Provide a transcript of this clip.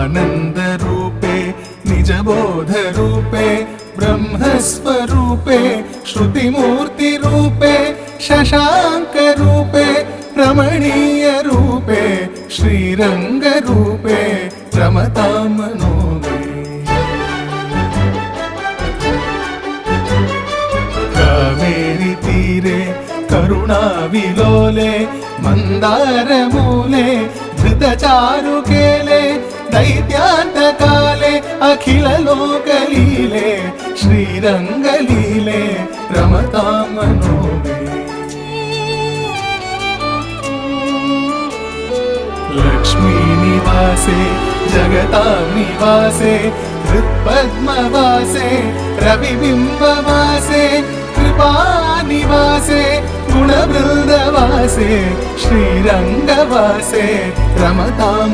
आनन्दरूपे निजबोधरूपे ब्रह्मस्वरूपे श्रुतिमूर्तिरूपे शशाङ्करूपे रमणीयरूपे श्रीरङ्गरूपे रमतां मनो मे। कावेरी तीरे करुणाविलोले मन्दारमूले धृतचारुकेले दैत्यान्तकाले अखिललोकलीले श्रीरङ्गलीले रमतां मनो मे। लक्ष्मीनिवासे जगतां निवासे हृत्पद्मवासे रविबिम्बवासे कृपानिवासे गुणवृन्दवासे श्रीरङ्गवासे रमतां